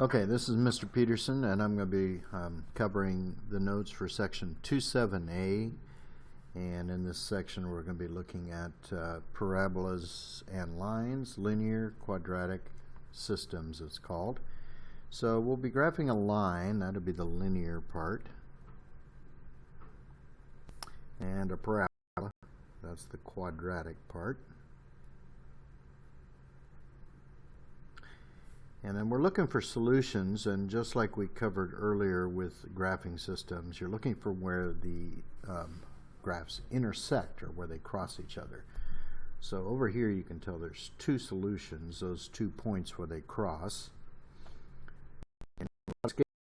Okay, this is Mr. Peterson, and I'm going to be covering the notes for section 27A. And in this section, we're going to be looking at parabolas and lines, linear, quadratic systems, it's called. So we'll be graphing a line, that'll be the linear part, and a parabola, that's the quadratic part. And then we're looking for solutions, and just like we covered earlier with graphing systems, you're looking for where the graphs intersect or where they cross each other. So over here you can tell there's two solutions, those 2 points where they cross. And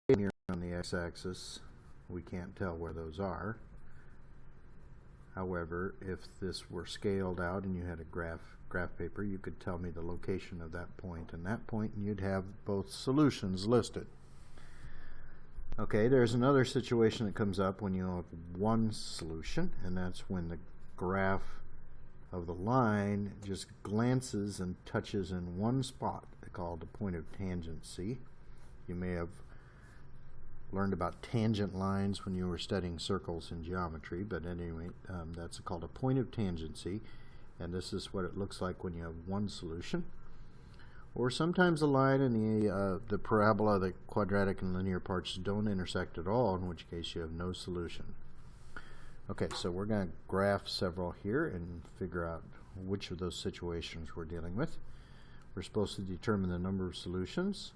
here on the x-axis, we can't tell where those are. However, if this were scaled out and you had a graph paper, you could tell me the location of that point and that point, and you'd have both solutions listed. Okay, there's another situation that comes up when you have one solution, and that's when the graph of the line just glances and touches in one spot called the point of tangency. You may have learned about tangent lines when you were studying circles in geometry, but anyway, that's called a point of tangency, and this is what it looks like when you have one solution. Or sometimes the line and the parabola, the quadratic and linear parts don't intersect at all, in which case you have no solution. Okay, so we're going to graph several here and figure out which of those situations we're dealing with. We're supposed to determine the number of solutions.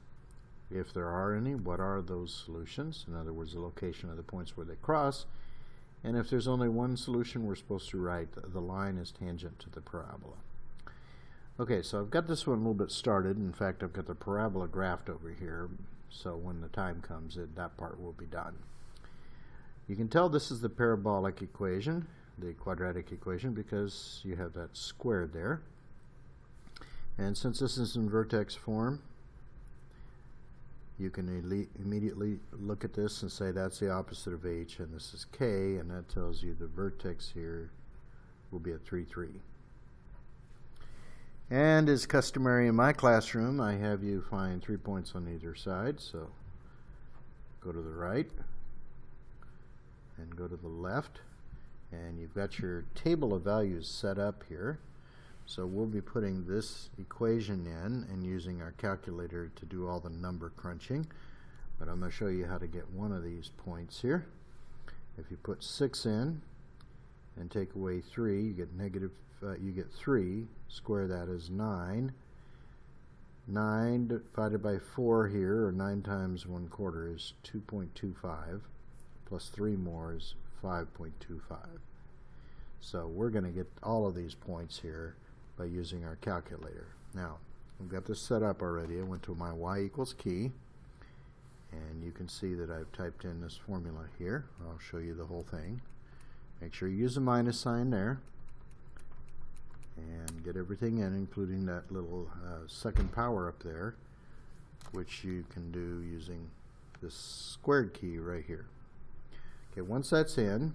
If there are any, what are those solutions? In other words, the location of the points where they cross. And if there's only one solution, we're supposed to write the line is tangent to the parabola. Okay, so I've got this one a little bit started. In fact, I've got the parabola graphed over here, so when the time comes, that part will be done. You can tell this is the parabolic equation, the quadratic equation, because you have that squared there. And since this is in vertex form, you can immediately look at this and say that's the opposite of h, and this is k, and that tells you the vertex here will be at 3, 3. And as customary in my classroom, I have you find 3 points on either side. So go to the right and go to the left, and you've got your table of values set up here. So we'll be putting this equation in and using our calculator to do all the number crunching. But I'm going to show you how to get one of these points here. If you put 6 in and take away 3, you get 3. Square that is 9. 9 divided by 4 here, or 9 times 1/4 is 2.25, plus 3 more is 5.25. So we're going to get all of these points here by using our calculator. Now, I've got this set up already. I went to my y equals key, and you can see that I've typed in this formula here. I'll show you the whole thing. Make sure you use a minus sign there, and get everything in, including that little second power up there, which you can do using this squared key right here. Okay, once that's in,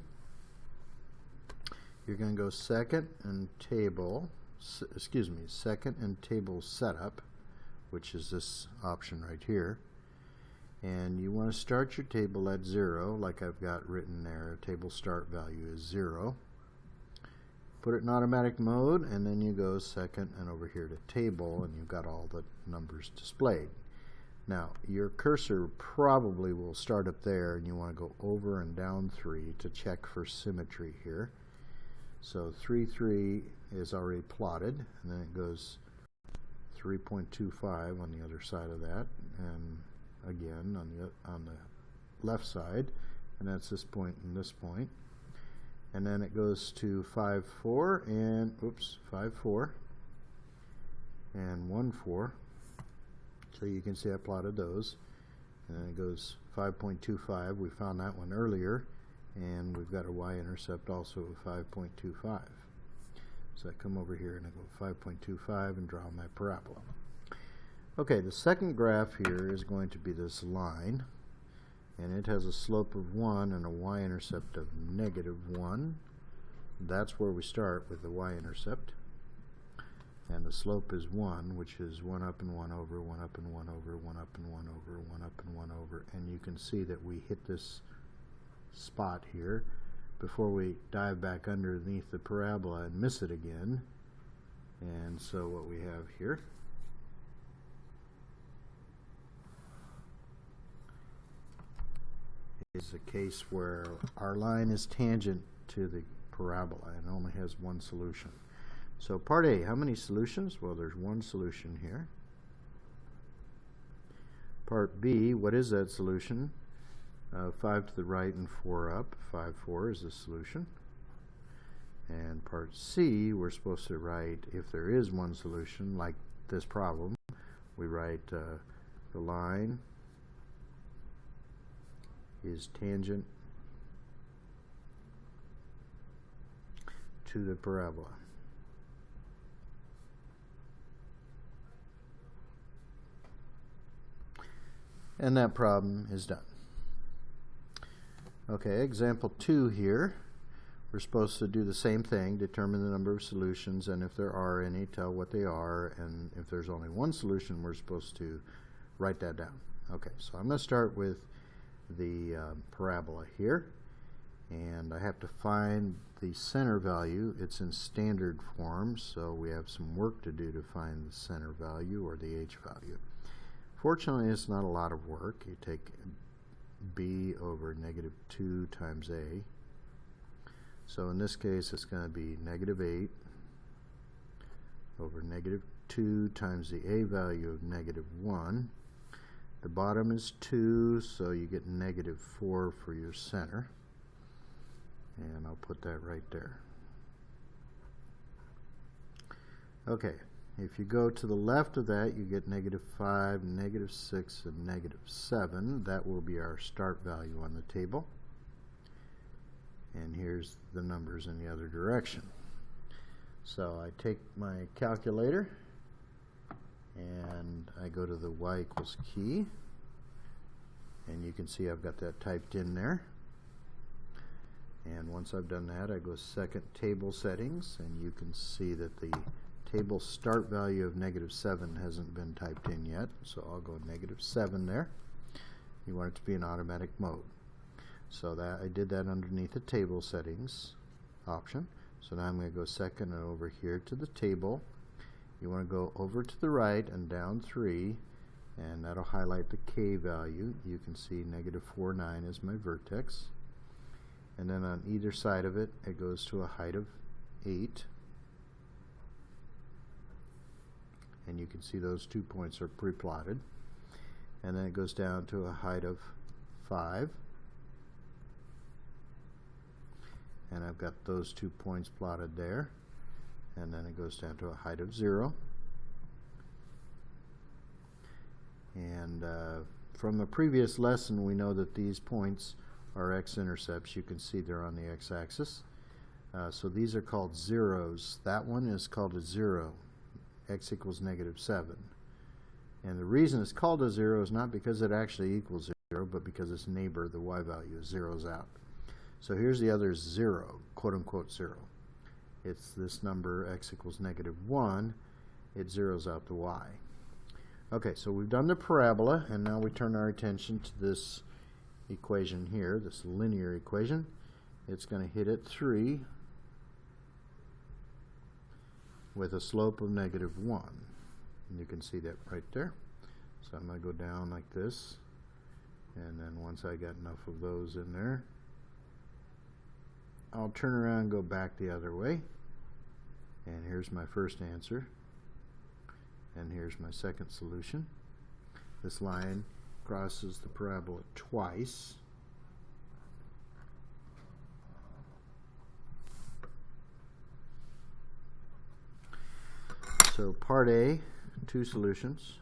you're going to go second and table setup, which is this option right here, and you want to start your table at 0, like I've got written there. Table start value is 0. Put it in automatic mode, and then you go second and over here to table, and you've got all the numbers displayed. Now, your cursor probably will start up there, and you want to go over and down 3 to check for symmetry here. So 3, 3 is already plotted, and then it goes 3.25 on the other side of that, and again on the left side, and that's this point and this point. And then it goes to 5, 4, and 5, 4, and 1, 4. So you can see I plotted those. And then it goes 5.25. We found that one earlier, and we've got a y-intercept also of 5.25. So I come over here and I go 5.25 and draw my parabola. Okay, the second graph here is going to be this line, and it has a slope of 1 and a y-intercept of -1. That's where we start with the y-intercept. and the slope is 1, which is 1 up and 1 over, 1 up and 1 over, 1 up and 1 over, 1 up and 1 over, and you can see that we hit this spot here before we dive back underneath the parabola and miss it again. And so what we have here is a case where our line is tangent to the parabola and only has one solution. So part A, how many solutions? Well, there's one solution here. Part B, what is that solution? 5 to the right and 4 up. 5, 4 is the solution. And part C, we're supposed to write, if there is one solution, like this problem, we write the line is tangent to the parabola. And that problem is done. Okay, example 2 here. We're supposed to do the same thing, determine the number of solutions, and if there are any, tell what they are, and if there's only one solution, we're supposed to write that down. Okay, so I'm going to start with the parabola here, and I have to find the center value. It's in standard form, so we have some work to do to find the center value, or the h value. Fortunately, it's not a lot of work. You take b over negative 2 times a. So in this case, it's going to be negative 8 over negative 2 times the a value of negative 1. The bottom is 2, so you get negative 4 for your center. And I'll put that right there. Okay, if you go to the left of that, you get negative 5, negative 6, and negative 7. That will be our start value on the table. And here's the numbers in the other direction. So I take my calculator and I go to the y equals key, and you can see I've got that typed in there. And once I've done that, I go second table settings, and you can see that the table start value of negative 7 hasn't been typed in yet, so I'll go negative 7 there. You want it to be in automatic mode. So that I did that underneath the table settings option. So now I'm going to go second and over here to the table. You want to go over to the right and down 3, and that'll highlight the k value. You can see negative 4, 9 is my vertex. And then on either side of it, it goes to a height of 8. And you can see those 2 points are pre-plotted. And then it goes down to a height of 5. And I've got those 2 points plotted there. And then it goes down to a height of 0. And from the previous lesson, we know that these points are x-intercepts. You can see they're on the x-axis. So these are called zeros. That one is called a 0. X equals negative 7. And the reason it's called a 0 is not because it actually equals 0, but because its neighbor, the y value, zeroes out. So here's the other 0, quote-unquote 0. It's this number, x equals negative 1. It zeroes out the y. Okay, so we've done the parabola, and now we turn our attention to this equation here, this linear equation. It's going to hit at 3 with a slope of negative 1. And you can see that right there. So I'm going to go down like this, and then once I got enough of those in there, I'll turn around and go back the other way. And here's my first answer. And here's my second solution. This line crosses the parabola twice. So part A, 2 solutions.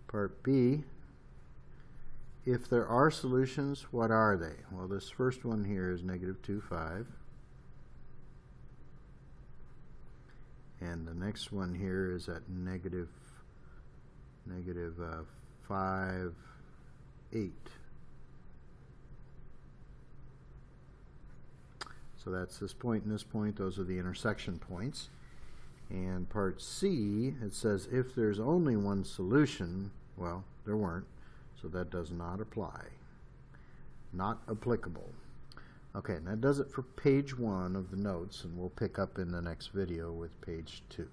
Part B, if there are solutions, what are they? Well, this first one here is negative 2, 5. And the next one here is at negative 5, 8. So that's this point and this point. Those are the intersection points. And part C, it says if there's only one solution, well, there weren't, so that does not apply. Not applicable. Okay, and that does it for page 1 of the notes, and we'll pick up in the next video with page 2.